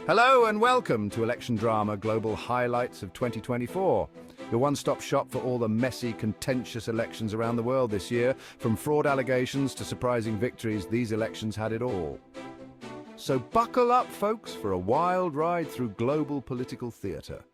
Hello and welcome to Election Drama Global Highlights of 2024. Your one-stop shop for all the messy, contentious elections around the world this year. From fraud allegations to surprising victories, these elections had it all. So buckle up, folks, for a wild ride through global political theatre.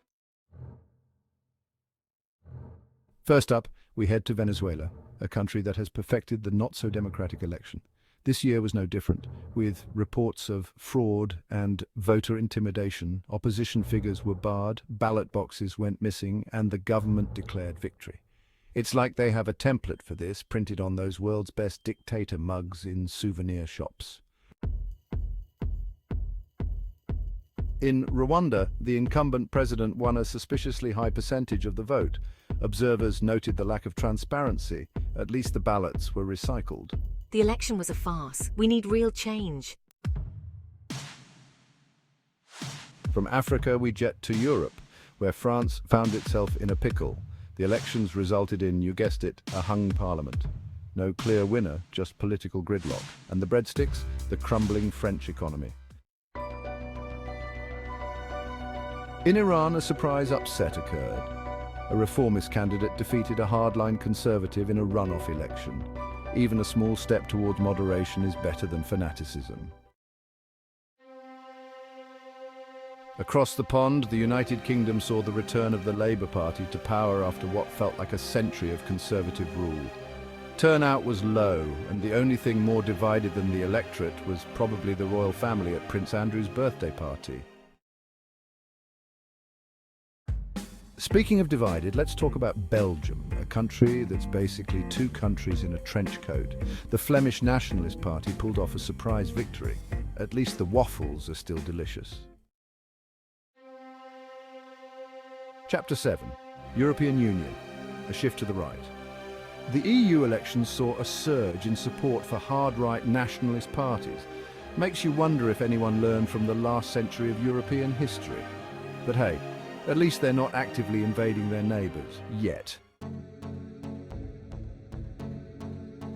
First up, we head to Venezuela, a country that has perfected the not-so-democratic election. This year was no different, with reports of fraud and voter intimidation. Opposition figures were barred, ballot boxes went missing, and the government declared victory. It's like they have a template for this printed on those world's best dictator mugs in souvenir shops. In Rwanda, the incumbent president won a suspiciously high percentage of the vote. Observers noted the lack of transparency. At least the ballots were recycled. The election was a farce. We need real change. From Africa, we jet to Europe, where France found itself in a pickle. The elections resulted in, you guessed it, a hung parliament. No clear winner, just political gridlock. And the breadsticks? The crumbling French economy. In Iran, a surprise upset occurred. A reformist candidate defeated a hardline conservative in a runoff election. Even a small step towards moderation is better than fanaticism. Across the pond, the United Kingdom saw the return of the Labour Party to power after what felt like a century of conservative rule. Turnout was low, and the only thing more divided than the electorate was probably the royal family at Prince Andrew's birthday party. Speaking of divided, let's talk about Belgium, a country that's basically two countries in a trench coat. The Flemish Nationalist Party pulled off a surprise victory. At least the waffles are still delicious. Chapter 7. European Union. A shift to the right. The EU elections saw a surge in support for hard-right nationalist parties. Makes you wonder if anyone learned from the last century of European history. But hey, at least they're not actively invading their neighbours, yet.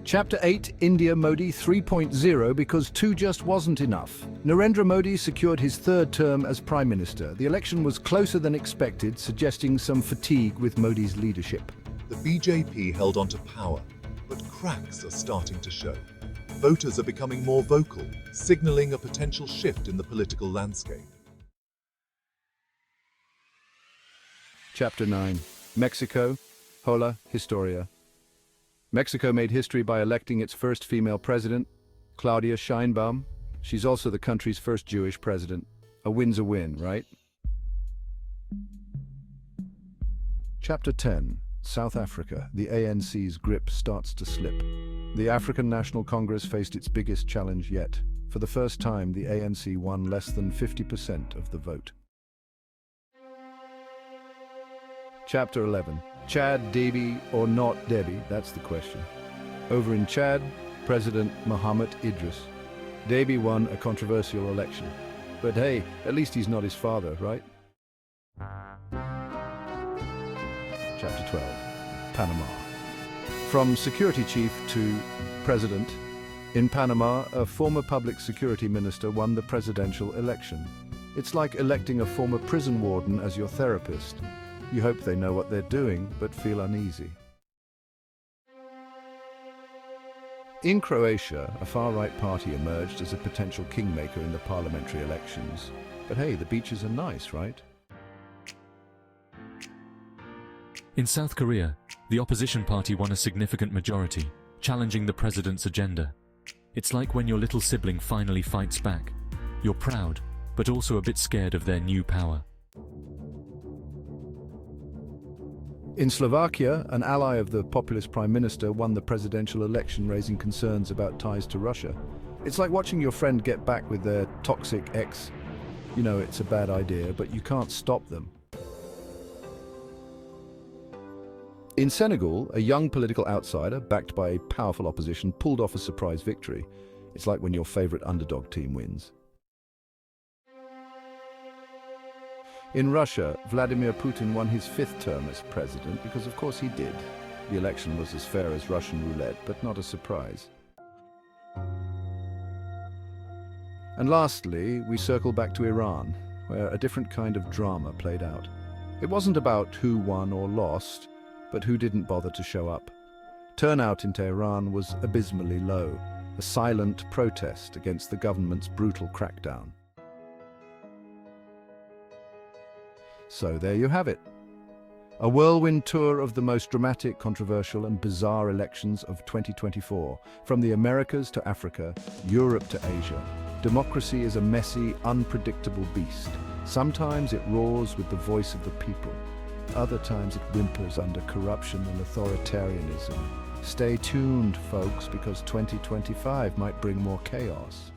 Chapter 8, India Modi 3.0, because 2 just wasn't enough. Narendra Modi secured his third term as Prime Minister. The election was closer than expected, suggesting some fatigue with Modi's leadership. The BJP held on to power, but cracks are starting to show. Voters are becoming more vocal, signalling a potential shift in the political landscape. Chapter 9. Mexico. Hola, Historia. Mexico made history by electing its first female president, Claudia Sheinbaum. She's also the country's first Jewish president. A win's a win, right? Chapter 10. South Africa. The ANC's grip starts to slip. The African National Congress faced its biggest challenge yet. For the first time, the ANC won less than 50% of the vote. Chapter 11. Chad, Déby, or not Déby? That's the question. Over in Chad, President Mohamed Idris. Déby won a controversial election. But hey, at least he's not his father, right? Chapter 12. Panama. From security chief to president, in Panama, a former public security minister won the presidential election. It's like electing a former prison warden as your therapist. You hope they know what they're doing, but feel uneasy. In Croatia, a far-right party emerged as a potential kingmaker in the parliamentary elections. But hey, the beaches are nice, right? In South Korea, the opposition party won a significant majority, challenging the president's agenda. It's like when your little sibling finally fights back. You're proud, but also a bit scared of their new power. In Slovakia, an ally of the populist prime minister won the presidential election, raising concerns about ties to Russia. It's like watching your friend get back with their toxic ex. You know it's a bad idea, but you can't stop them. In Senegal, a young political outsider, backed by a powerful opposition, pulled off a surprise victory. It's like when your favorite underdog team wins. In Russia, Vladimir Putin won his 5th term as president because of course he did. The election was as fair as Russian roulette, but not a surprise. And lastly, we circle back to Iran, where a different kind of drama played out. It wasn't about who won or lost, but who didn't bother to show up. Turnout in Tehran was abysmally low, a silent protest against the government's brutal crackdown. So there you have it. A whirlwind tour of the most dramatic, controversial and bizarre elections of 2024, from the Americas to Africa, Europe to Asia. Democracy is a messy, unpredictable beast. Sometimes it roars with the voice of the people. Other times it whimpers under corruption and authoritarianism. Stay tuned, folks, because 2025 might bring more chaos.